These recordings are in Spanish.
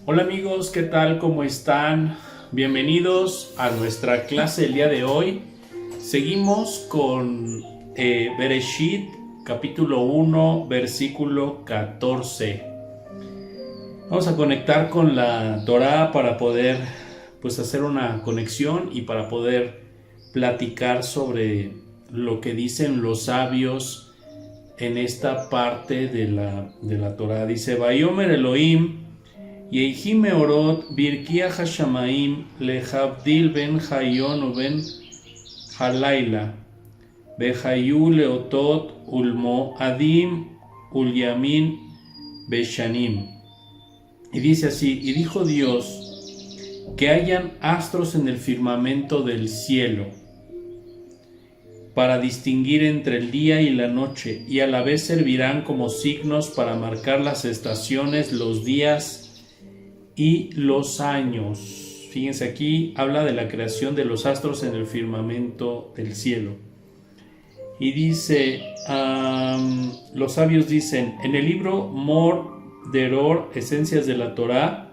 Hola amigos, ¿qué tal? ¿Cómo están? Bienvenidos a nuestra clase del día de hoy. Seguimos con Bereshit, capítulo 1, versículo 14. Vamos a conectar con la Torá para poder hacer una conexión y para poder platicar sobre lo que dicen los sabios en esta parte de la Torá. Dice, Vayomer Elohim Yehi meorot birkia hashamaim lehabdil ben hayon o ben halayla behayu leotot ulmo adim ulyamin beshanim. Y dice así, y dijo Dios, que hayan astros en el firmamento del cielo para distinguir entre el día y la noche, y a la vez servirán como signos para marcar las estaciones, los días y los años. Fíjense, aquí habla de la creación de los astros en el firmamento del cielo. Y dice, los sabios dicen, en el libro Mor Deror, Esencias de la Torá,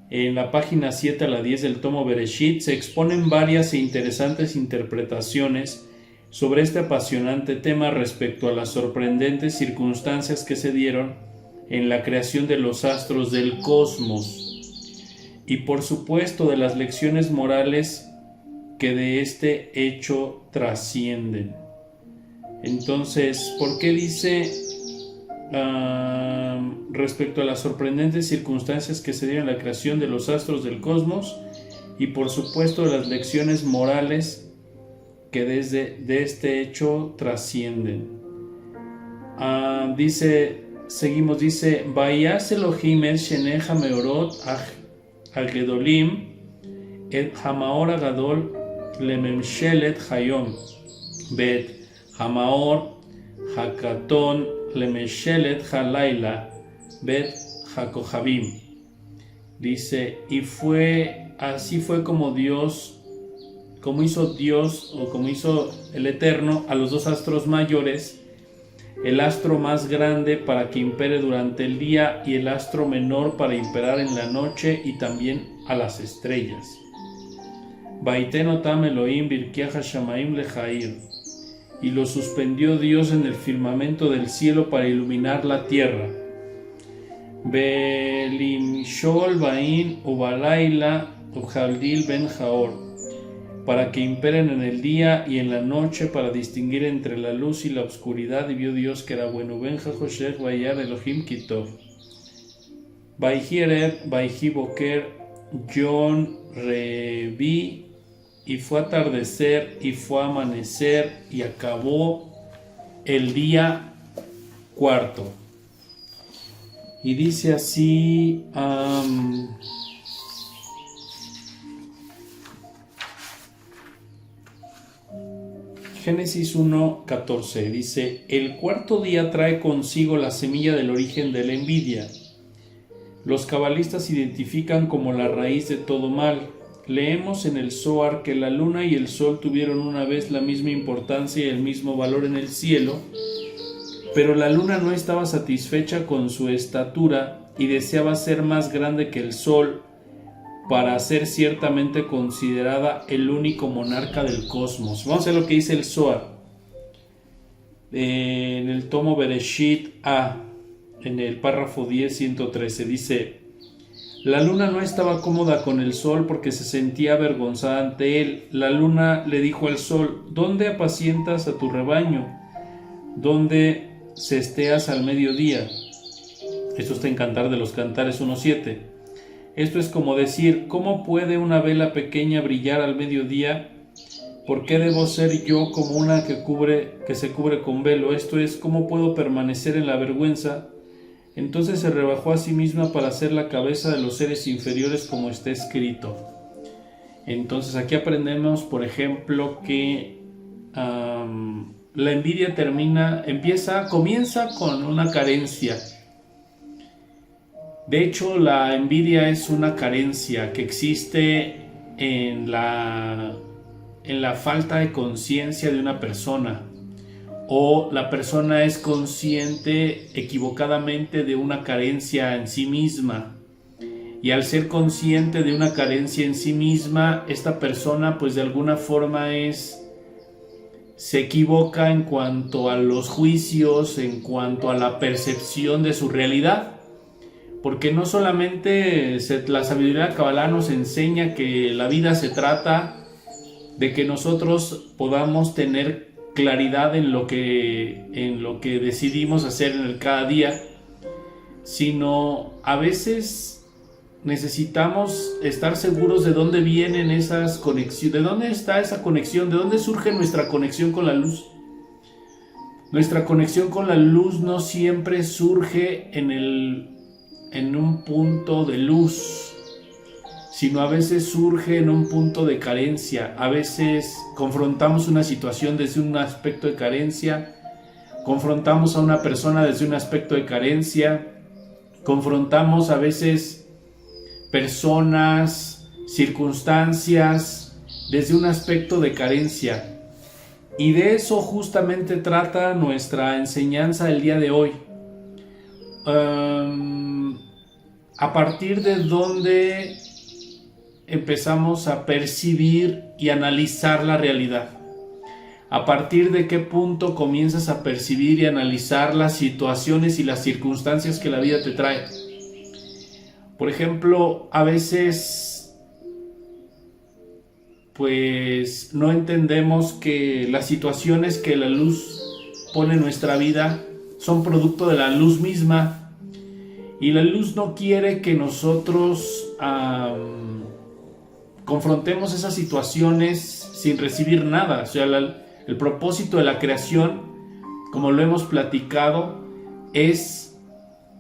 en la página 7 a la 10 del tomo Bereshit, se exponen varias e interesantes interpretaciones sobre este apasionante tema respecto a las sorprendentes circunstancias que se dieron en la creación de los astros del cosmos y por supuesto de las lecciones morales que de este hecho trascienden. Entonces, ¿por qué dice respecto a las sorprendentes circunstancias que se dieron en la creación de los astros del cosmos y por supuesto de las lecciones morales que de este hecho trascienden? Seguimos, dice, Vayas Elohim el Sheneja Meorot Agedolim et Hamaor Agadol Lememshelet Hayom Bet Hamaor Hakaton Lememshelet Halayla Bet Hakohabim. Dice, y así fue como hizo Dios o como hizo el Eterno a los dos astros mayores, el astro más grande para que impere durante el día y el astro menor para imperar en la noche, y también a las estrellas. Vaiten otam Elohim birkia hashamaim lejair, y lo suspendió Dios en el firmamento del cielo para iluminar la tierra. Belimshol bain ubalayla ujaldil ben jaor, para que imperen en el día y en la noche, para distinguir entre la luz y la oscuridad, y vio Dios que era bueno. Benja Joshech Vayar Elohim Kitov. Vayhi Erev, Vayhi Boker, Yom Revi, y fue atardecer, y fue amanecer, y acabó el día cuarto. Y dice así, Génesis 1:14 dice, el cuarto día trae consigo la semilla del origen de la envidia. Los cabalistas identifican como la raíz de todo mal. Leemos en el Zohar que la luna y el sol tuvieron una vez la misma importancia y el mismo valor en el cielo, pero la luna no estaba satisfecha con su estatura y deseaba ser más grande que el sol para ser ciertamente considerada el único monarca del cosmos. Vamos a ver lo que dice el Zohar en el tomo Bereshit A, en el párrafo 10, 113. Dice, la luna no estaba cómoda con el sol porque se sentía avergonzada ante él. La luna le dijo al sol, ¿dónde apacientas a tu rebaño? ¿Dónde cesteas al mediodía? Esto está en Cantar de los Cantares 1:7. Esto es como decir, ¿cómo puede una vela pequeña brillar al mediodía? ¿Por qué debo ser yo como una que se cubre con velo? Esto es, ¿cómo puedo permanecer en la vergüenza? Entonces se rebajó a sí misma para ser la cabeza de los seres inferiores, como está escrito. Entonces aquí aprendemos, por ejemplo, que la envidia comienza con una carencia. De hecho, la envidia es una carencia que existe en la falta de conciencia de una persona, o la persona es consciente equivocadamente de una carencia en sí misma y al ser consciente de una carencia en sí misma, esta persona pues de alguna forma se equivoca en cuanto a los juicios, en cuanto a la percepción de su realidad. Porque no solamente la sabiduría Kabbalah nos enseña que la vida se trata de que nosotros podamos tener claridad en lo que decidimos hacer en el cada día, sino a veces necesitamos estar seguros de dónde vienen esas conexiones, de dónde está esa conexión, de dónde surge nuestra conexión con la luz. Nuestra conexión con la luz no siempre surge en un punto de luz, sino a veces surge en un punto de carencia. A veces confrontamos una situación desde un aspecto de carencia, confrontamos a una persona desde un aspecto de carencia, confrontamos a veces personas, circunstancias desde un aspecto de carencia. Y de eso justamente trata nuestra enseñanza el día de hoy. A partir de dónde empezamos a percibir y analizar la realidad. A partir de qué punto comienzas a percibir y analizar las situaciones y las circunstancias que la vida te trae. Por ejemplo, a veces pues no entendemos que las situaciones que la luz pone en nuestra vida son producto de la luz misma. Y la luz no quiere que nosotros confrontemos esas situaciones sin recibir nada. O sea, el propósito de la creación, como lo hemos platicado, es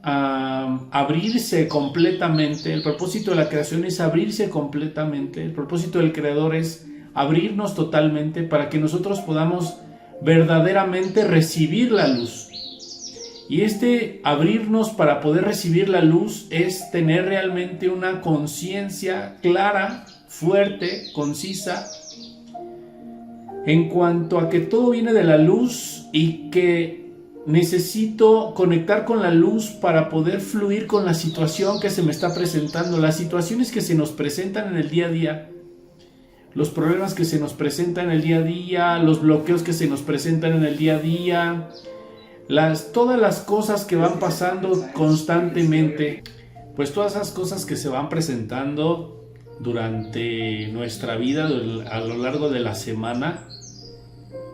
abrirse completamente. El propósito de la creación es abrirse completamente. El propósito del Creador es abrirnos totalmente para que nosotros podamos verdaderamente recibir la luz. Y abrirnos para poder recibir la luz es tener realmente una conciencia clara, fuerte, concisa, en cuanto a que todo viene de la luz y que necesito conectar con la luz para poder fluir con la situación que se me está presentando, las situaciones que se nos presentan en el día a día, los problemas que se nos presentan en el día a día, los bloqueos que se nos presentan en el día a día, todas las cosas que van pasando constantemente, pues todas esas cosas que se van presentando durante nuestra vida a lo largo de la semana,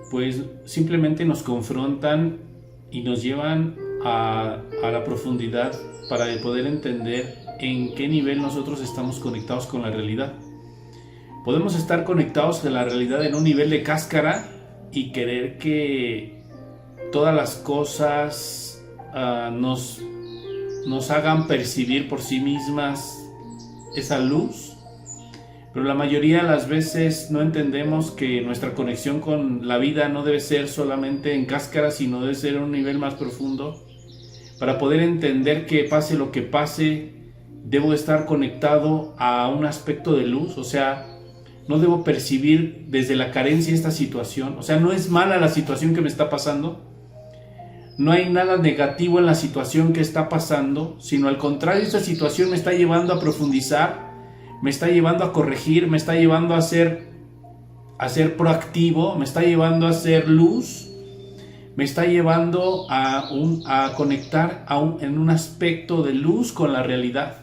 pues simplemente nos confrontan y nos llevan a la profundidad para poder entender en qué nivel nosotros estamos conectados con la realidad. Podemos estar conectados con la realidad en un nivel de cáscara y querer que todas las cosas nos hagan percibir por sí mismas esa luz, pero la mayoría de las veces no entendemos que nuestra conexión con la vida no debe ser solamente en cáscara, sino debe ser en un nivel más profundo. Para poder entender que pase lo que pase, debo estar conectado a un aspecto de luz. O sea, no debo percibir desde la carencia esta situación. O sea, no es mala la situación que me está pasando, no hay nada negativo en la situación que está pasando, sino al contrario, esta situación me está llevando a profundizar, me está llevando a corregir, me está llevando a ser proactivo, me está llevando a ser luz, me está llevando a conectar en un aspecto de luz con la realidad.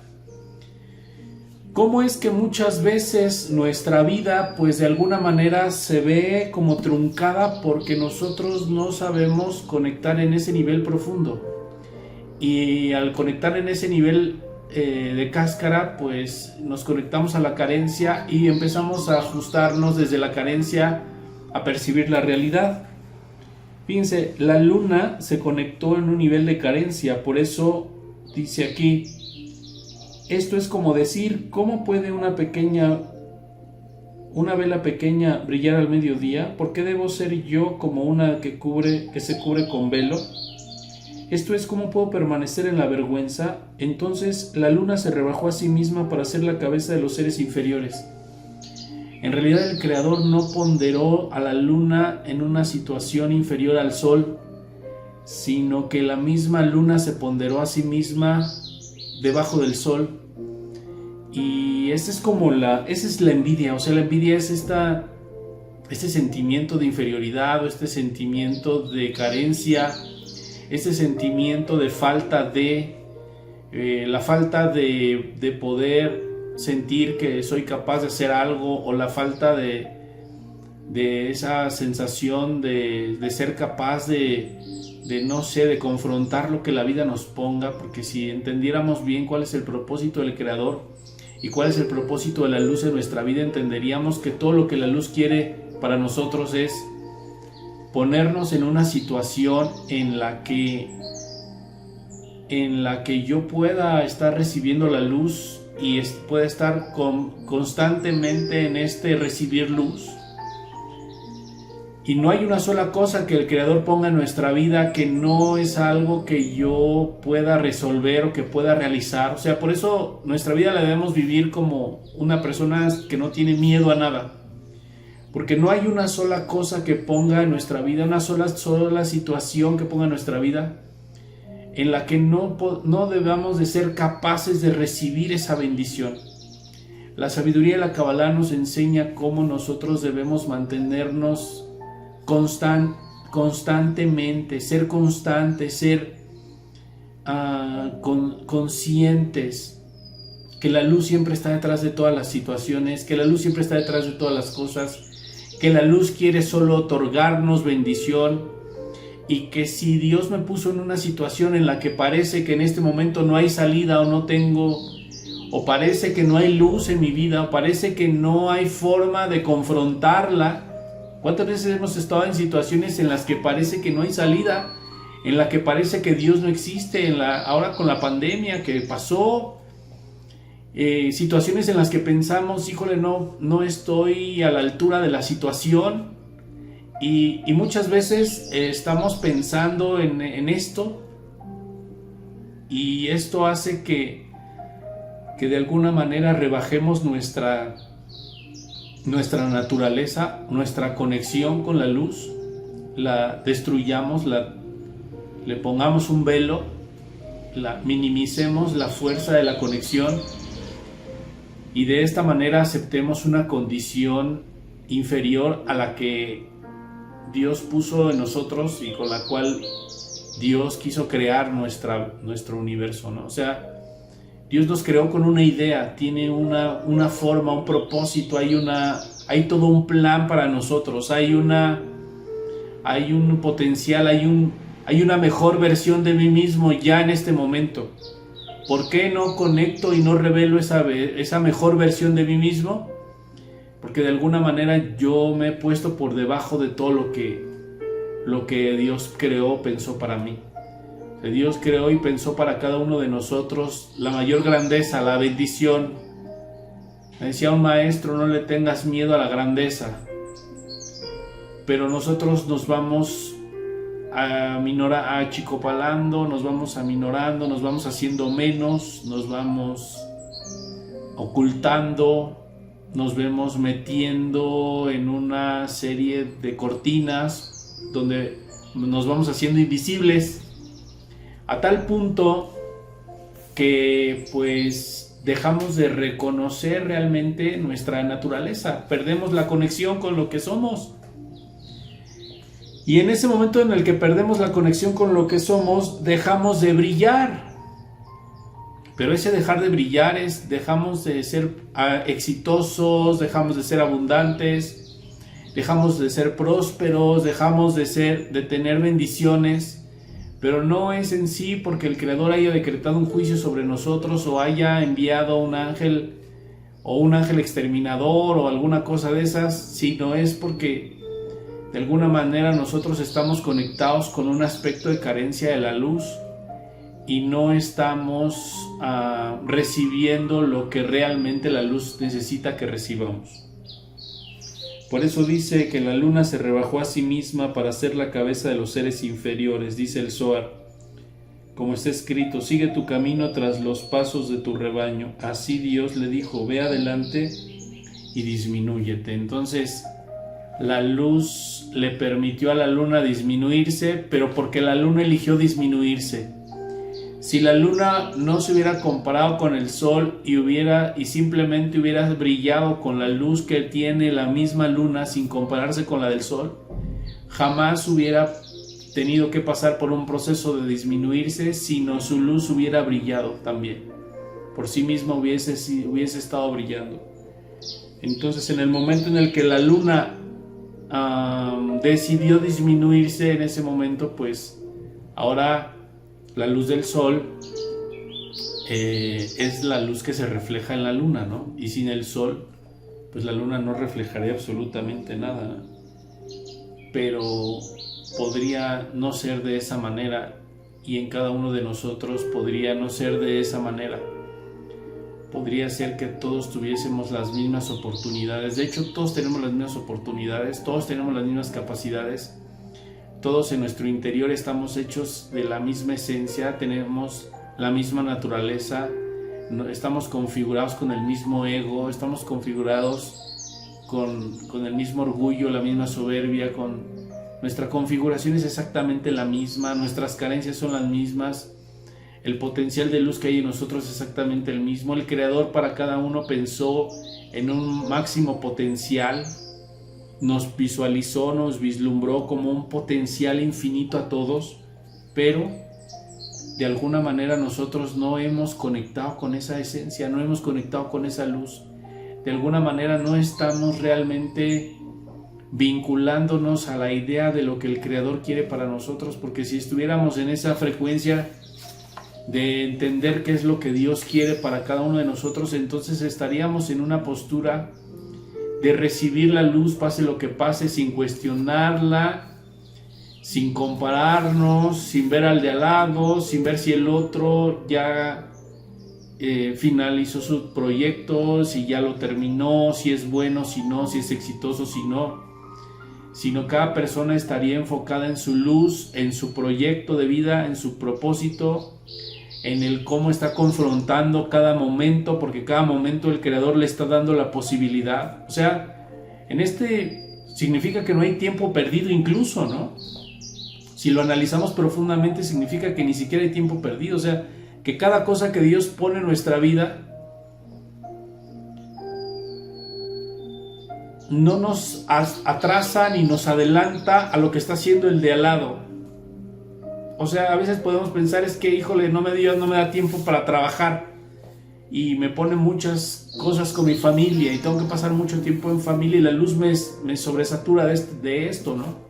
¿Cómo es que muchas veces nuestra vida pues de alguna manera se ve como truncada porque nosotros no sabemos conectar en ese nivel profundo? Y al conectar en ese nivel de cáscara, pues nos conectamos a la carencia y empezamos a ajustarnos desde la carencia a percibir la realidad. Fíjense, la luna se conectó en un nivel de carencia, por eso dice aquí: esto es como decir, ¿cómo puede una vela pequeña brillar al mediodía? ¿Por qué debo ser yo como una que se cubre con velo? Esto es, ¿cómo puedo permanecer en la vergüenza? Entonces la luna se rebajó a sí misma para ser la cabeza de los seres inferiores. En realidad el Creador no ponderó a la luna en una situación inferior al sol, sino que la misma luna se ponderó a sí misma debajo del sol. Y esa es la envidia. O sea, la envidia es este sentimiento de inferioridad, o este sentimiento de carencia, este sentimiento de falta la falta de poder sentir que soy capaz de hacer algo, o la falta de esa sensación de ser capaz no sé, de confrontar lo que la vida nos ponga. Porque si entendiéramos bien cuál es el propósito del Creador y cuál es el propósito de la luz en nuestra vida, entenderíamos que todo lo que la luz quiere para nosotros es ponernos en una situación en la que yo pueda estar recibiendo la luz y pueda estar constantemente en recibir luz. Y no hay una sola cosa que el Creador ponga en nuestra vida que no es algo que yo pueda resolver o que pueda realizar. O sea, por eso nuestra vida la debemos vivir como una persona que no tiene miedo a nada. Porque no hay una sola cosa que ponga en nuestra vida, una sola situación que ponga en nuestra vida en la que no debamos de ser capaces de recibir esa bendición. La sabiduría de la Kabbalah nos enseña cómo nosotros debemos mantenernos constantemente, ser constantes, ser conscientes que la luz siempre está detrás de todas las situaciones, que la luz siempre está detrás de todas las cosas, que la luz quiere solo otorgarnos bendición, y que si Dios me puso en una situación en la que parece que en este momento no hay salida o parece que no hay luz en mi vida, o parece que no hay forma de confrontarla. ¿Cuántas veces hemos estado en situaciones en las que parece que no hay salida, en la que parece que Dios no existe, ahora con la pandemia que pasó, situaciones en las que pensamos, híjole, no estoy a la altura de la situación, y muchas veces estamos pensando en esto, y esto hace que de alguna manera rebajemos nuestra naturaleza, nuestra conexión con la luz, la destruyamos, le pongamos un velo, minimicemos la fuerza de la conexión, y de esta manera aceptemos una condición inferior a la que Dios puso en nosotros y con la cual Dios quiso crear nuestro universo, ¿no? O sea, Dios nos creó con una idea, tiene una forma, un propósito, hay todo un plan para nosotros, hay un potencial, hay una mejor versión de mí mismo ya en este momento. ¿Por qué no conecto y no revelo esa mejor versión de mí mismo? Porque de alguna manera yo me he puesto por debajo de todo lo que Dios creó, pensó para mí. Dios creó y pensó para cada uno de nosotros la mayor grandeza, la bendición. Me decía un maestro, no le tengas miedo a la grandeza. Pero nosotros nos vamos achicopalando, nos vamos aminorando, nos vamos haciendo menos, nos vamos ocultando, nos vemos metiendo en una serie de cortinas donde nos vamos haciendo invisibles, a tal punto que pues dejamos de reconocer realmente nuestra naturaleza, perdemos la conexión con lo que somos. Y en ese momento en el que perdemos la conexión con lo que somos, dejamos de brillar. Pero ese dejar de brillar dejamos de ser exitosos, dejamos de ser abundantes, dejamos de ser prósperos, dejamos de tener bendiciones. Pero no es en sí porque el Creador haya decretado un juicio sobre nosotros o haya enviado un ángel exterminador o alguna cosa de esas, sino es porque de alguna manera nosotros estamos conectados con un aspecto de carencia de la luz y no estamos recibiendo lo que realmente la luz necesita que recibamos. Por eso dice que la luna se rebajó a sí misma para ser la cabeza de los seres inferiores, dice el Zohar. Como está escrito, sigue tu camino tras los pasos de tu rebaño. Así Dios le dijo, ve adelante y disminúyete. Entonces, la luz le permitió a la luna disminuirse, pero porque la luna eligió disminuirse. Si la luna no se hubiera comparado con el sol y simplemente hubiera brillado con la luz que tiene la misma luna sin compararse con la del sol, jamás hubiera tenido que pasar por un proceso de disminuirse, sino su luz hubiera brillado también. Por sí misma hubiese estado brillando. Entonces, en el momento en el que la luna decidió disminuirse, en ese momento, pues ahora la luz del sol es la luz que se refleja en la luna, ¿no? Y sin el sol, pues la luna no reflejaría absolutamente nada, ¿no? Pero podría no ser de esa manera, y en cada uno de nosotros podría no ser de esa manera. Podría ser que todos tuviésemos las mismas oportunidades. De hecho, todos tenemos las mismas oportunidades, todos tenemos las mismas capacidades. Todos en nuestro interior estamos hechos de la misma esencia, tenemos la misma naturaleza, estamos configurados con el mismo ego, estamos configurados con el mismo orgullo, la misma soberbia, nuestra configuración es exactamente la misma, nuestras carencias son las mismas, el potencial de luz que hay en nosotros es exactamente el mismo. El Creador para cada uno pensó en un máximo potencial, nos visualizó, nos vislumbró como un potencial infinito a todos, pero de alguna manera nosotros no hemos conectado con esa esencia, no hemos conectado con esa luz. De alguna manera no estamos realmente vinculándonos a la idea de lo que el Creador quiere para nosotros, porque si estuviéramos en esa frecuencia de entender qué es lo que Dios quiere para cada uno de nosotros, entonces estaríamos en una postura de recibir la luz, pase lo que pase, sin cuestionarla, sin compararnos, sin ver al de al lado, sin ver si el otro ya finalizó su proyecto, si ya lo terminó, si es bueno, si no, si es exitoso, si no, sino cada persona estaría enfocada en su luz, en su proyecto de vida, en su propósito, en el cómo está confrontando cada momento, porque cada momento el Creador le está dando la posibilidad. O sea, significa que no hay tiempo perdido incluso, ¿no? Si lo analizamos profundamente, significa que ni siquiera hay tiempo perdido. O sea, que cada cosa que Dios pone en nuestra vida no nos atrasa ni nos adelanta a lo que está haciendo el de al lado. O sea, a veces podemos pensar, es que, híjole, no me da tiempo para trabajar y me pone muchas cosas con mi familia y tengo que pasar mucho tiempo en familia y la luz me sobresatura de esto, ¿no?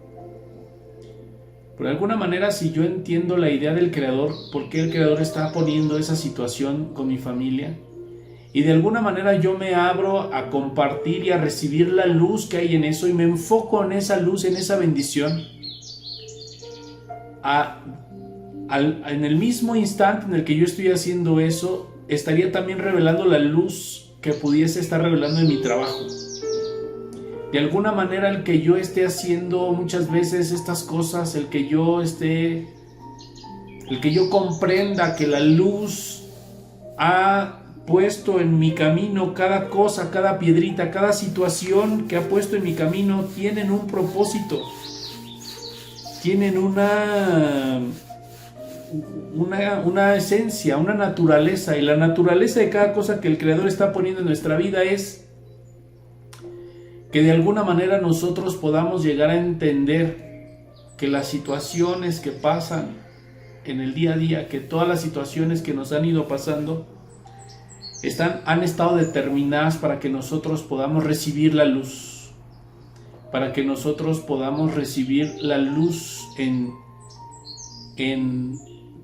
Pero de alguna manera, si yo entiendo la idea del Creador, ¿por qué el Creador está poniendo esa situación con mi familia? Y de alguna manera yo me abro a compartir y a recibir la luz que hay en eso y me enfoco en esa luz, en esa bendición. En el mismo instante en el que yo estoy haciendo eso, estaría también revelando la luz que pudiese estar revelando en mi trabajo. De alguna manera, el que yo esté haciendo muchas veces estas cosas, el que yo comprenda que la luz ha puesto en mi camino cada cosa, cada piedrita, cada situación que ha puesto en mi camino, tienen un propósito, tienen una esencia, una naturaleza, y la naturaleza de cada cosa que el Creador está poniendo en nuestra vida es que de alguna manera nosotros podamos llegar a entender que las situaciones que pasan en el día a día, que todas las situaciones que nos han ido pasando han estado determinadas para que nosotros podamos recibir la luz, para que nosotros podamos recibir la luz en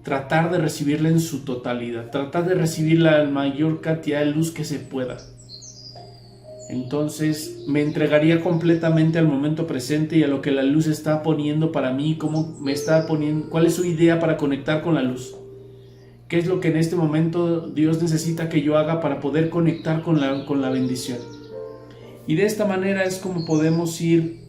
tratar de recibirla en su totalidad, tratar de recibir la mayor cantidad de luz que se pueda. Entonces me entregaría completamente al momento presente y a lo que la luz está poniendo para mí, cómo me está poniendo, cuál es su idea para conectar con la luz. ¿Qué es lo que en este momento Dios necesita que yo haga para poder conectar con la bendición? Y de esta manera es como podemos ir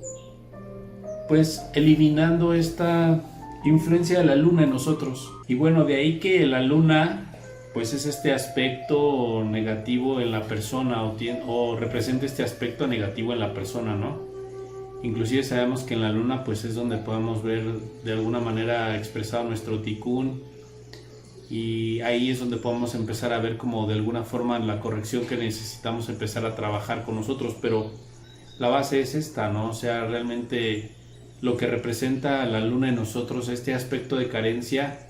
pues eliminando esta influencia de la luna en nosotros. Y bueno, de ahí que la luna pues es este aspecto negativo en la persona o representa este aspecto negativo en la persona, ¿no? Inclusive sabemos que en la luna pues es donde podemos ver de alguna manera expresado nuestro tikkun, y ahí es donde podemos empezar a ver como de alguna forma la corrección que necesitamos empezar a trabajar con nosotros, pero la base es esta, ¿no? O sea, realmente lo que representa la luna en nosotros, este aspecto de carencia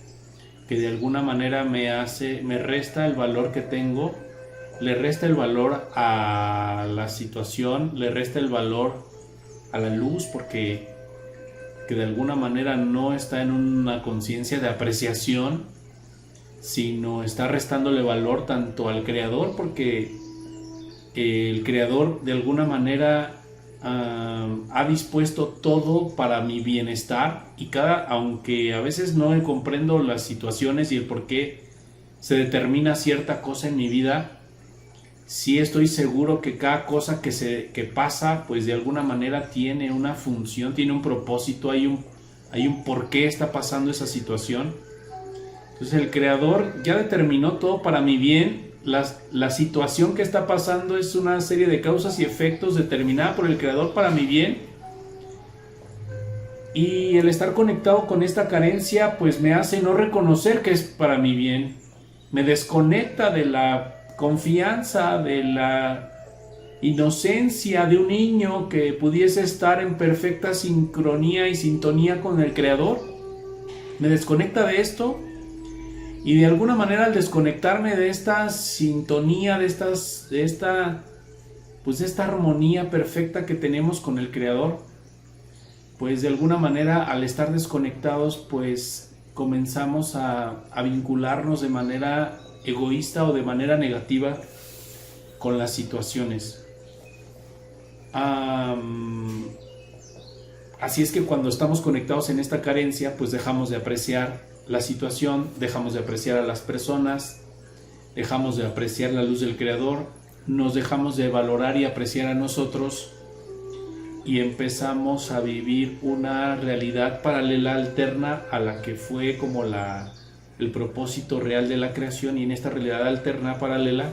que de alguna manera me resta el valor que tengo, le resta el valor a la situación, le resta el valor a la luz, porque que de alguna manera no está en una conciencia de apreciación, sino está restándole valor tanto al creador, porque el creador de alguna manera ha dispuesto todo para mi bienestar, y aunque a veces no comprendo las situaciones y el por qué se determina cierta cosa en mi vida, sí estoy seguro que cada cosa que pasa, pues de alguna manera tiene una función, tiene un propósito, hay un por qué está pasando esa situación. Entonces el creador ya determinó todo para mi bien. La situación que está pasando es una serie de causas y efectos determinada por el creador para mi bien, y el estar conectado con esta carencia pues me hace no reconocer que es para mi bien, me desconecta de la confianza, de la inocencia de un niño que pudiese estar en perfecta sincronía y sintonía con el creador. Me desconecta de esto. Y de alguna manera al desconectarme de esta sintonía, de esta armonía perfecta que tenemos con el Creador, pues de alguna manera al estar desconectados, pues comenzamos a vincularnos de manera egoísta o de manera negativa con las situaciones. Así es que cuando estamos conectados en esta carencia, pues dejamos de apreciar la situación, dejamos de apreciar a las personas, dejamos de apreciar la luz del Creador, nos dejamos de valorar y apreciar a nosotros, y empezamos a vivir una realidad paralela, alterna a la que fue como el propósito real de la creación. Y en esta realidad alterna, paralela,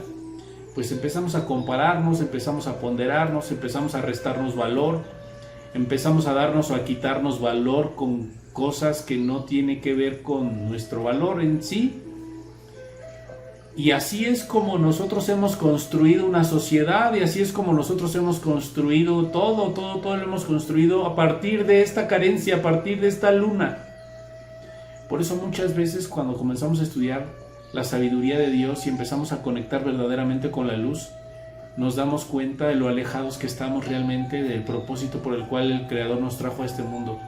pues empezamos a compararnos, empezamos a ponderarnos, empezamos a restarnos valor, empezamos a darnos o a quitarnos valor con cosas que no tienen que ver con nuestro valor en sí. Y así es como nosotros hemos construido una sociedad, y así es como nosotros hemos construido todo lo hemos construido a partir de esta carencia, a partir de esta luna. Por eso muchas veces cuando comenzamos a estudiar la sabiduría de Dios y empezamos a conectar verdaderamente con la luz, nos damos cuenta de lo alejados que estamos realmente del propósito por el cual el Creador nos trajo a este mundo.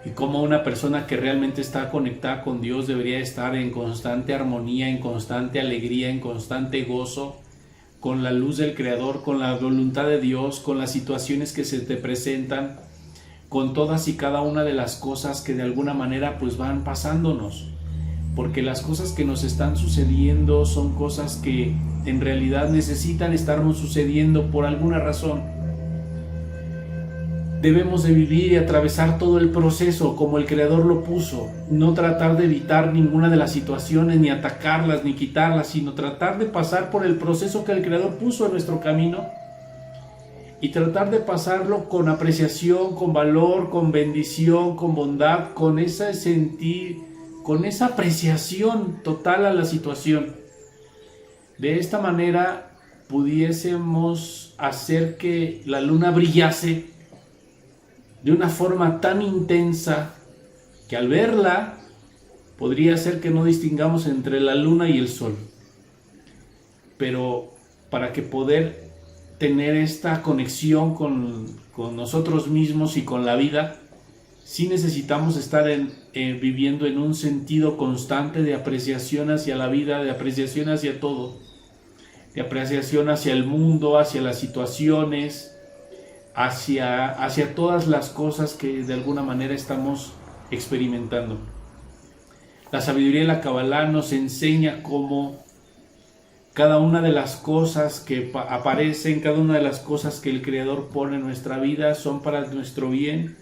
Y como una persona que realmente está conectada con Dios debería estar en constante armonía, en constante alegría, en constante gozo, con la luz del Creador, con la voluntad de Dios, con las situaciones que se te presentan, con todas y cada una de las cosas que de alguna manera pues van pasándonos. Porque las cosas que nos están sucediendo son cosas que en realidad necesitan estarnos sucediendo por alguna razón. Debemos de vivir y atravesar todo el proceso como el Creador lo puso, no tratar de evitar ninguna de las situaciones, ni atacarlas, ni quitarlas, sino tratar de pasar por el proceso que el Creador puso en nuestro camino, y tratar de pasarlo con apreciación, con valor, con bendición, con bondad, con ese sentir, con esa apreciación total a la situación. De esta manera pudiésemos hacer que la luna brillase de una forma tan intensa que al verla podría ser que no distingamos entre la luna y el sol. Pero para que poder tener esta conexión con nosotros mismos y con la vida, sí necesitamos estar viviendo en un sentido constante de apreciación hacia la vida, de apreciación hacia todo, de apreciación hacia el mundo, hacia las situaciones, hacia todas las cosas que de alguna manera estamos experimentando. La sabiduría de la Kabbalah nos enseña cómo cada una de las cosas que aparecen, cada una de las cosas que el Creador pone en nuestra vida son para nuestro bien.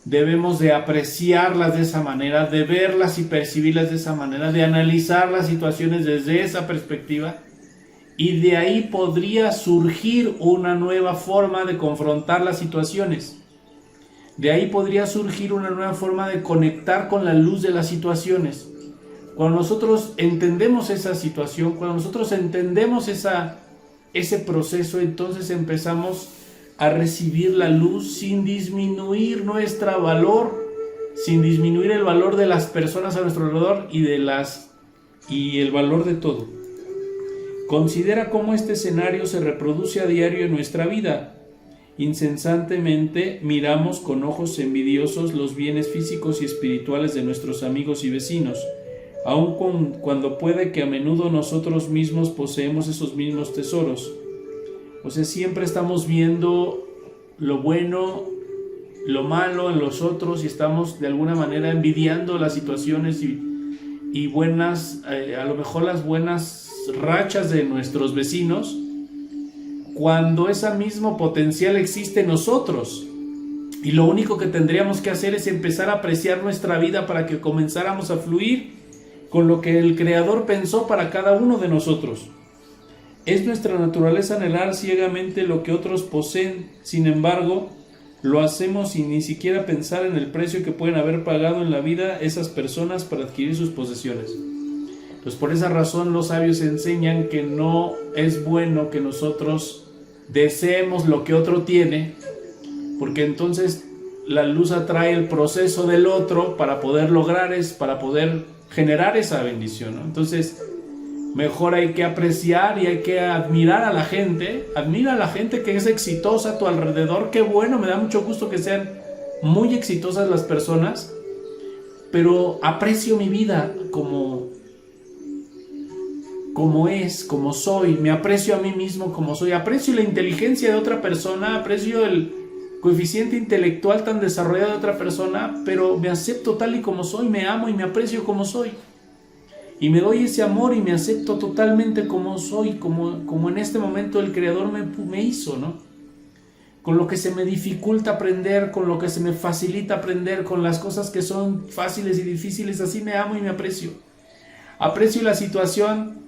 Debemos de apreciarlas de esa manera, de verlas y percibirlas de esa manera, de analizar las situaciones desde esa perspectiva. Y de ahí podría surgir una nueva forma de confrontar las situaciones. De ahí podría surgir una nueva forma de conectar con la luz de las situaciones. Cuando nosotros entendemos esa situación, cuando nosotros entendemos ese proceso, entonces empezamos a recibir la luz sin disminuir nuestro valor, sin disminuir el valor de las personas a nuestro alrededor y el valor de todo. Considera cómo este escenario se reproduce a diario en nuestra vida. Incesantemente miramos con ojos envidiosos los bienes físicos y espirituales de nuestros amigos y vecinos, aun cuando puede que a menudo nosotros mismos poseemos esos mismos tesoros. O sea, siempre estamos viendo lo bueno, lo malo en los otros y estamos de alguna manera envidiando las situaciones y buenas, a lo mejor las buenas rachas de nuestros vecinos, cuando ese mismo potencial existe en nosotros. Y lo único que tendríamos que hacer es empezar a apreciar nuestra vida para que comenzáramos a fluir con lo que el Creador pensó para cada uno de nosotros. Es nuestra naturaleza anhelar ciegamente lo que otros poseen. Sin embargo, lo hacemos sin ni siquiera pensar en el precio que pueden haber pagado en la vida esas personas para adquirir sus posesiones. Pues por esa razón los sabios enseñan que no es bueno que nosotros deseemos lo que otro tiene, porque entonces la luz atrae el proceso del otro para poder para poder generar esa bendición, ¿no? Entonces mejor hay que apreciar y hay que admirar a la gente. Admira a la gente que es exitosa a tu alrededor. Qué bueno, me da mucho gusto que sean muy exitosas las personas, pero aprecio mi vida como soy, me aprecio a mí mismo como soy, aprecio la inteligencia de otra persona, aprecio el coeficiente intelectual tan desarrollado de otra persona, pero me acepto tal y como soy, me amo y me aprecio como soy. Y me doy ese amor y me acepto totalmente como soy, como en este momento el Creador me hizo, ¿no? Con lo que se me dificulta aprender, con lo que se me facilita aprender, con las cosas que son fáciles y difíciles, así me amo y me aprecio. Aprecio la situación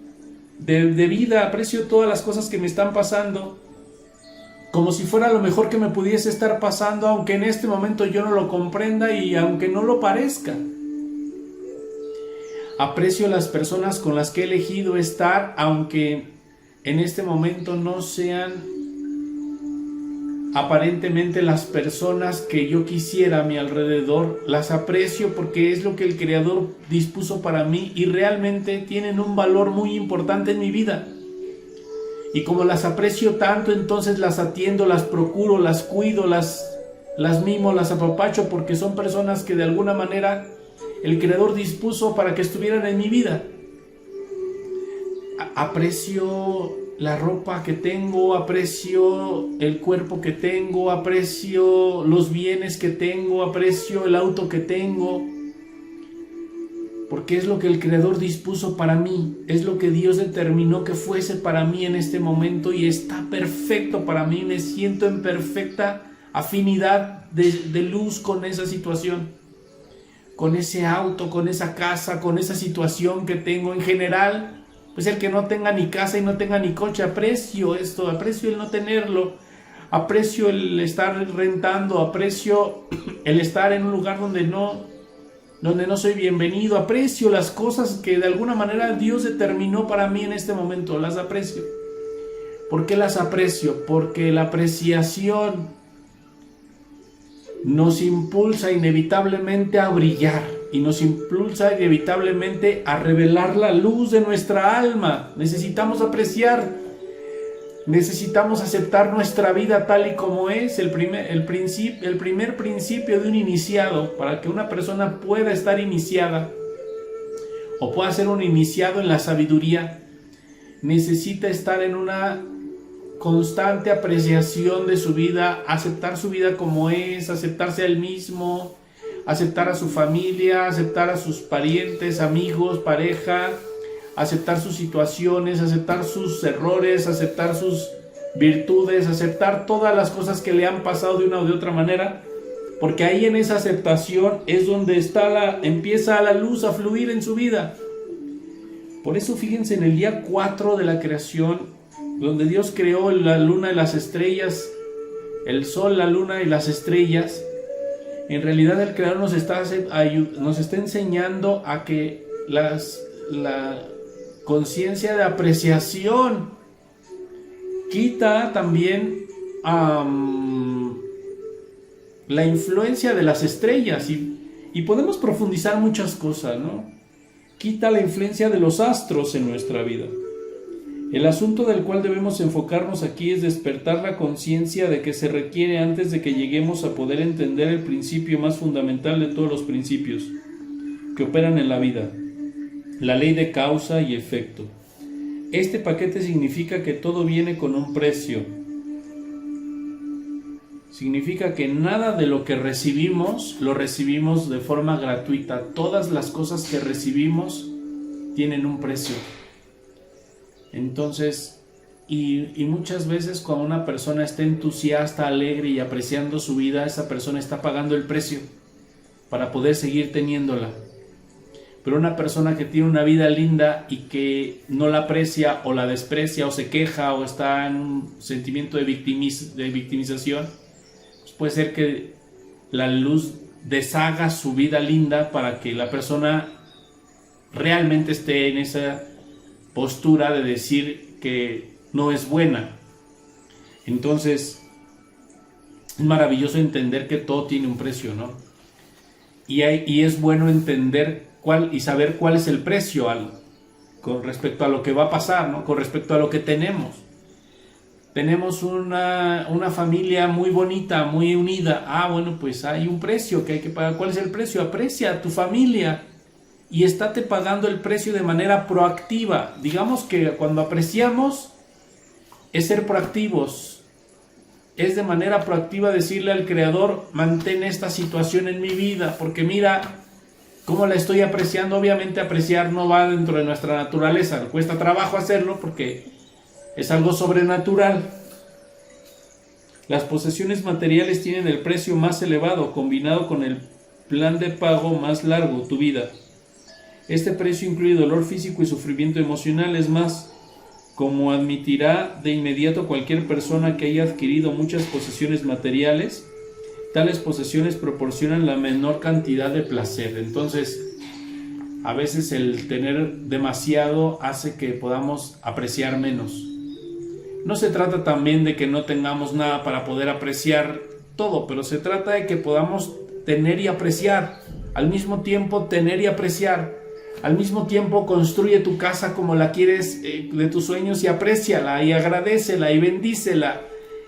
de vida, aprecio todas las cosas que me están pasando, como si fuera lo mejor que me pudiese estar pasando, aunque en este momento yo no lo comprenda y aunque no lo parezca. Aprecio las personas con las que he elegido estar, aunque en este momento no sean aparentemente las personas que yo quisiera a mi alrededor. Las aprecio porque es lo que el Creador dispuso para mí y realmente tienen un valor muy importante en mi vida. Y como las aprecio tanto, entonces las atiendo, las procuro, las cuido, las mimo, las apapacho, porque son personas que de alguna manera el Creador dispuso para que estuvieran en mi vida. Aprecio la ropa que tengo, aprecio el cuerpo que tengo, aprecio los bienes que tengo, aprecio el auto que tengo, porque es lo que el Creador dispuso para mí, es lo que Dios determinó que fuese para mí en este momento y está perfecto para mí. Me siento en perfecta afinidad de luz con esa situación, con ese auto, con esa casa, con esa situación que tengo en general. Pues el que no tenga ni casa y no tenga ni coche, aprecio esto, aprecio el no tenerlo, aprecio el estar rentando, aprecio el estar en un lugar donde no soy bienvenido, aprecio las cosas que de alguna manera Dios determinó para mí en este momento, las aprecio. ¿Por qué las aprecio? Porque la apreciación nos impulsa inevitablemente a brillar y nos impulsa inevitablemente a revelar la luz de nuestra alma. Necesitamos apreciar, necesitamos aceptar nuestra vida tal y como es. El primer principio de un iniciado, para que una persona pueda estar iniciada o pueda ser un iniciado en la sabiduría, necesita estar en una constante apreciación de su vida, aceptar su vida como es, aceptarse a él mismo, aceptar a su familia, aceptar a sus parientes, amigos, pareja, aceptar sus situaciones, aceptar sus errores, aceptar sus virtudes, aceptar todas las cosas que le han pasado de una o de otra manera, porque ahí en esa aceptación es donde empieza la luz a fluir en su vida. Por eso fíjense en el día 4 de la creación, donde Dios creó la luna y las estrellas, el sol, la luna y las estrellas. En realidad el Creador nos está enseñando a que la conciencia de apreciación. Quita también la influencia de las estrellas y podemos profundizar muchas cosas, ¿no? Quita la influencia de los astros en nuestra vida. El asunto del cual debemos enfocarnos aquí es despertar la conciencia de que se requiere antes de que lleguemos a poder entender el principio más fundamental de todos los principios que operan en la vida, la ley de causa y efecto. Este paquete significa que todo viene con un precio. Significa que nada de lo que recibimos lo recibimos de forma gratuita. Todas las cosas que recibimos tienen un precio. Entonces, y muchas veces cuando una persona está entusiasta, alegre y apreciando su vida, esa persona está pagando el precio para poder seguir teniéndola. Pero una persona que tiene una vida linda y que no la aprecia o la desprecia o se queja o está en un sentimiento de victimización, pues puede ser que la luz deshaga su vida linda para que la persona realmente esté en esa postura de decir que no es buena. Entonces es maravilloso entender que todo tiene un precio, ¿no? Y es bueno entender y saber cuál es el precio con respecto a lo que va a pasar, ¿no? Con respecto a lo que tenemos. Tenemos una familia muy bonita, muy unida. Bueno, pues hay un precio que hay que pagar. ¿Cuál es el precio? Aprecia a tu familia y estate pagando el precio de manera proactiva. Digamos que cuando apreciamos es ser proactivos. Es de manera proactiva decirle al Creador: mantén esta situación en mi vida, porque mira cómo la estoy apreciando. Obviamente apreciar no va dentro de nuestra naturaleza, cuesta trabajo hacerlo porque es algo sobrenatural. Las posesiones materiales tienen el precio más elevado, combinado con el plan de pago más largo, tu vida. Este precio incluye dolor físico y sufrimiento emocional. Es más, como admitirá de inmediato cualquier persona que haya adquirido muchas posesiones materiales, tales posesiones proporcionan la menor cantidad de placer. Entonces, a veces el tener demasiado hace que podamos apreciar menos. No se trata también de que no tengamos nada para poder apreciar todo, pero se trata de que podamos tener y apreciar. Al mismo tiempo, tener y apreciar. Al mismo tiempo, construye tu casa como la quieres, de tus sueños, y apréciala, y agradécela, y bendícela.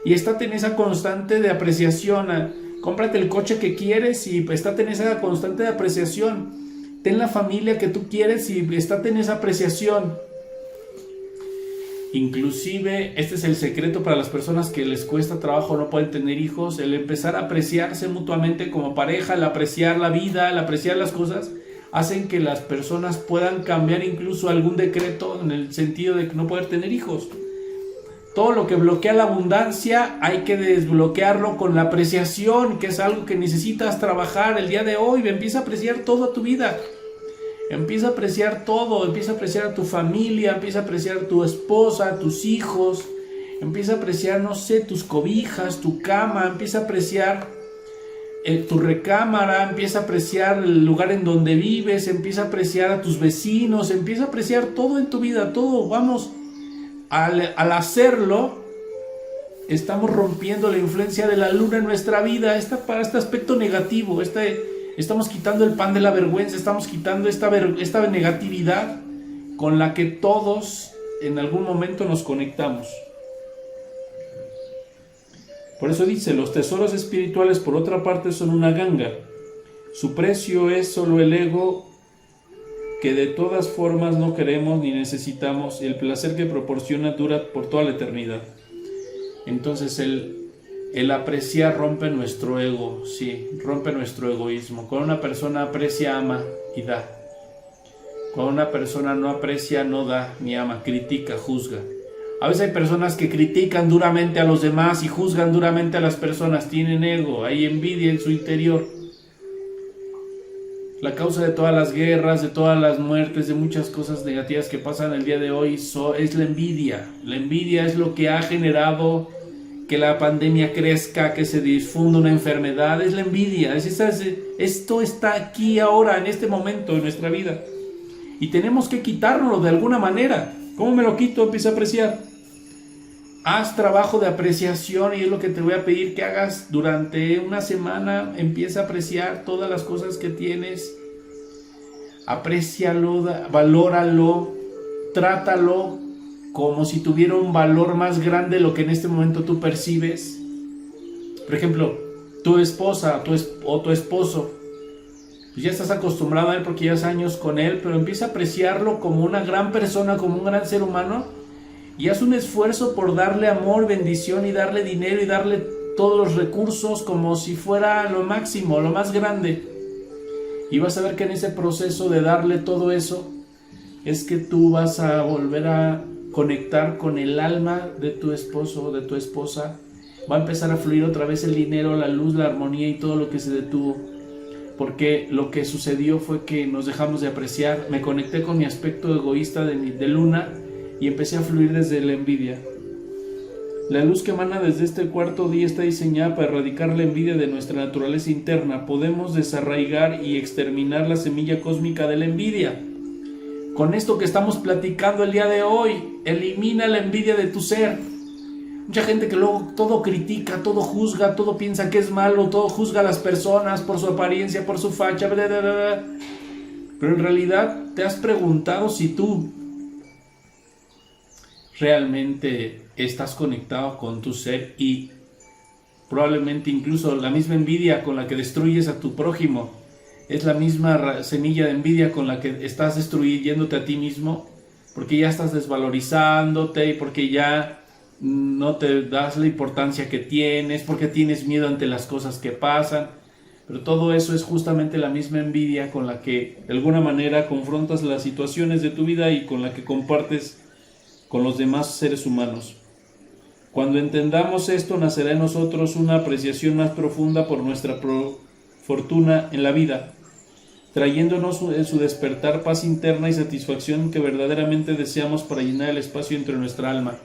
Y estate en esa constante de apreciación. Cómprate el coche que quieres y estate en esa constante de apreciación. Ten la familia que tú quieres y estate en esa apreciación. Inclusive, este es el secreto para las personas que les cuesta trabajo, no pueden tener hijos, el empezar a apreciarse mutuamente como pareja, el apreciar la vida, el apreciar las cosas, hacen que las personas puedan cambiar incluso algún decreto en el sentido de no poder tener hijos. Todo lo que bloquea la abundancia hay que desbloquearlo con la apreciación, que es algo que necesitas trabajar el día de hoy. Empieza a apreciar toda tu vida. Empieza a apreciar todo, empieza a apreciar a tu familia, empieza a apreciar a tu esposa, a tus hijos, empieza a apreciar, no sé, tus cobijas, tu cama, empieza a apreciar tu recámara, empieza a apreciar el lugar en donde vives, empieza a apreciar a tus vecinos, empieza a apreciar todo en tu vida, todo. Vamos, al hacerlo, estamos rompiendo la influencia de la luna en nuestra vida, para este aspecto negativo, estamos quitando el pan de la vergüenza, estamos quitando esta negatividad con la que todos en algún momento nos conectamos. Por eso dice, los tesoros espirituales por otra parte son una ganga. Su precio es solo el ego que de todas formas no queremos ni necesitamos, y el placer que proporciona dura por toda la eternidad. Entonces el apreciar rompe nuestro ego, sí, rompe nuestro egoísmo. Cuando una persona aprecia, ama y da. Cuando una persona no aprecia, no da ni ama, critica, juzga. A veces hay personas que critican duramente a los demás y juzgan duramente a las personas, tienen ego, hay envidia en su interior. La causa de todas las guerras, de todas las muertes, de muchas cosas negativas que pasan el día de hoy es la envidia. La envidia es lo que ha generado que la pandemia crezca, que se difunda una enfermedad, es la envidia. Esto está aquí ahora, en este momento de nuestra vida. y tenemos que quitarlo de alguna manera. ¿Cómo me lo quito? Empieza a apreciar. Haz trabajo de apreciación y es lo que te voy a pedir que hagas durante una semana. Empieza a apreciar todas las cosas que tienes. Aprécialo, valóralo, trátalo como si tuviera un valor más grande de lo que en este momento tú percibes. Por ejemplo, tu esposa o tu esposo, pues ya estás acostumbrado a él porque llevas años con él, pero empieza a apreciarlo como una gran persona, como un gran ser humano, y haz un esfuerzo por darle amor, bendición y darle dinero y darle todos los recursos como si fuera lo máximo, lo más grande. Y vas a ver que en ese proceso de darle todo eso es que tú vas a volver a conectar con el alma de tu esposo o de tu esposa. Va a empezar a fluir otra vez el dinero, la luz, la armonía y todo lo que se detuvo. Porque lo que sucedió fue que nos dejamos de apreciar. Me conecté con mi aspecto egoísta de Luna y empecé a fluir desde la envidia. La luz que emana desde este cuarto día está diseñada para erradicar la envidia de nuestra naturaleza interna. Podemos desarraigar y exterminar la semilla cósmica de la envidia. Con esto que estamos platicando el día de hoy, elimina la envidia de tu ser. Mucha gente que luego todo critica, todo juzga, todo piensa que es malo, todo juzga a las personas por su apariencia, por su facha, bla, bla, bla. Pero en realidad te has preguntado si tú realmente estás conectado con tu ser y probablemente incluso la misma envidia con la que destruyes a tu prójimo es la misma semilla de envidia con la que estás destruyéndote a ti mismo, porque ya estás desvalorizándote y porque ya no te das la importancia que tienes, porque tienes miedo ante las cosas que pasan. Pero todo eso es justamente la misma envidia con la que de alguna manera confrontas las situaciones de tu vida y con la que compartes con los demás seres humanos. Cuando entendamos esto, nacerá en nosotros una apreciación más profunda por nuestra fortuna en la vida, trayéndonos en su despertar paz interna y satisfacción que verdaderamente deseamos para llenar el espacio entre nuestra alma.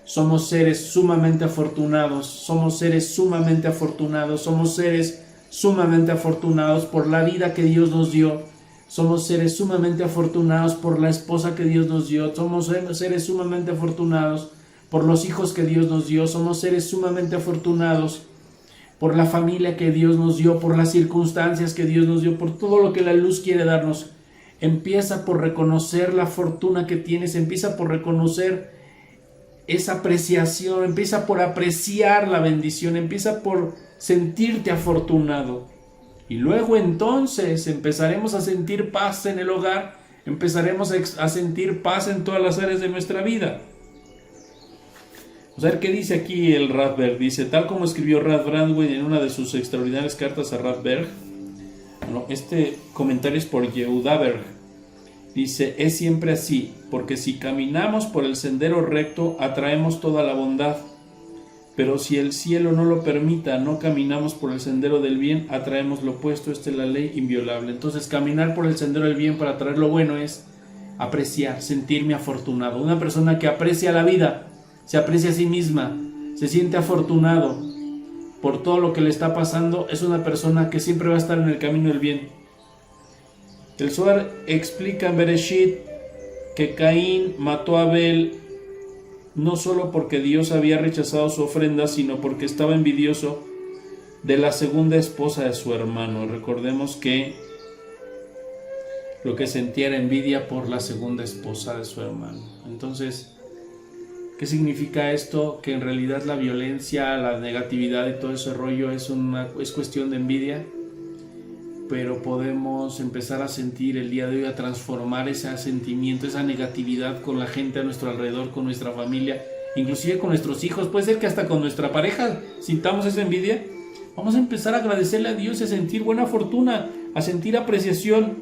Somos seres sumamente afortunados, somos seres sumamente afortunados, somos seres sumamente afortunados por la vida que Dios nos dio. Somos seres sumamente afortunados por la esposa que Dios nos dio. Somos seres sumamente afortunados por los hijos que Dios nos dio. Somos seres sumamente afortunados por la familia que Dios nos dio, por las circunstancias que Dios nos dio, por todo lo que la luz quiere darnos. Empieza por reconocer la fortuna que tienes, empieza por reconocer esa apreciación, empieza por apreciar la bendición, empieza por sentirte afortunado. Y luego entonces empezaremos a sentir paz en el hogar, empezaremos a sentir paz en todas las áreas de nuestra vida. Vamos a ver qué dice aquí el Radberg. Dice, tal como escribió Rad Brandwin en una de sus extraordinarias cartas a Radberg, bueno, este comentario es por Yehudaberg. Dice, es siempre así, porque si caminamos por el sendero recto, atraemos toda la bondad. Pero si el cielo no lo permita, no caminamos por el sendero del bien, atraemos lo opuesto. Esta es la ley inviolable. Entonces, caminar por el sendero del bien para atraer lo bueno es apreciar, sentirme afortunado. Una persona que aprecia la vida, se aprecia a sí misma, se siente afortunado por todo lo que le está pasando, es una persona que siempre va a estar en el camino del bien. El Zohar explica en Bereshit que Caín mató a Abel no solo porque Dios había rechazado su ofrenda, sino porque estaba envidioso de la segunda esposa de su hermano. Recordemos que lo que sentía era envidia por la segunda esposa de su hermano. Entonces, ¿qué significa esto? Que en realidad la violencia, la negatividad y todo ese rollo es cuestión de envidia, pero podemos empezar a sentir el día de hoy, a transformar ese sentimiento, esa negatividad con la gente a nuestro alrededor, con nuestra familia, inclusive con nuestros hijos. Puede ser que hasta con nuestra pareja sintamos esa envidia. Vamos a empezar a agradecerle a Dios y a sentir buena fortuna, a sentir apreciación.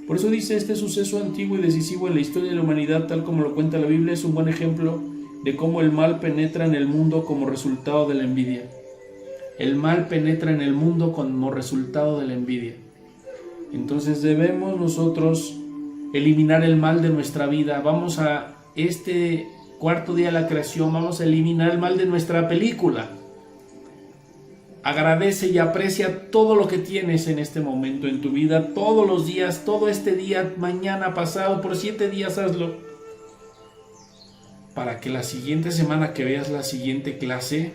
Por eso dice, este suceso antiguo y decisivo en la historia de la humanidad, tal como lo cuenta la Biblia, es un buen ejemplo de cómo el mal penetra en el mundo como resultado de la envidia. El mal penetra en el mundo como resultado de la envidia. Entonces debemos nosotros eliminar el mal de nuestra vida. Vamos a este cuarto día de la creación, vamos a eliminar el mal de nuestra película. Agradece y aprecia todo lo que tienes en este momento en tu vida, todos los días, todo este día, mañana, pasado, por 7 días hazlo. Para que la siguiente semana que veas la siguiente clase,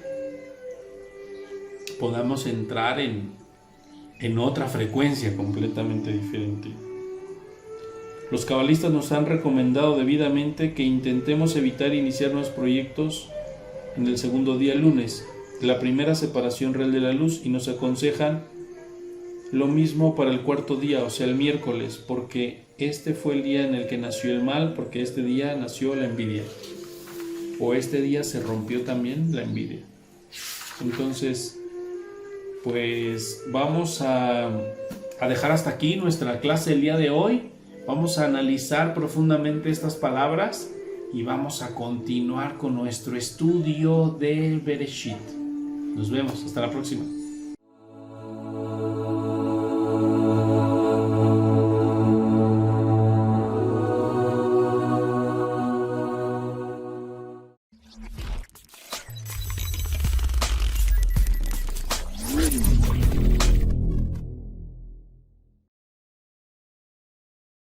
podamos entrar en otra frecuencia completamente diferente. Los cabalistas nos han recomendado debidamente que intentemos evitar iniciar nuevos proyectos en el segundo día lunes, la primera separación real de la luz, y nos aconsejan lo mismo para el cuarto día, o sea el miércoles, porque este fue el día en el que nació el mal, porque este día nació la envidia, o este día se rompió también la envidia. Entonces, pues vamos a dejar hasta aquí nuestra clase el día de hoy. Vamos a analizar profundamente estas palabras y vamos a continuar con nuestro estudio de Bereshit. Nos vemos, hasta la próxima.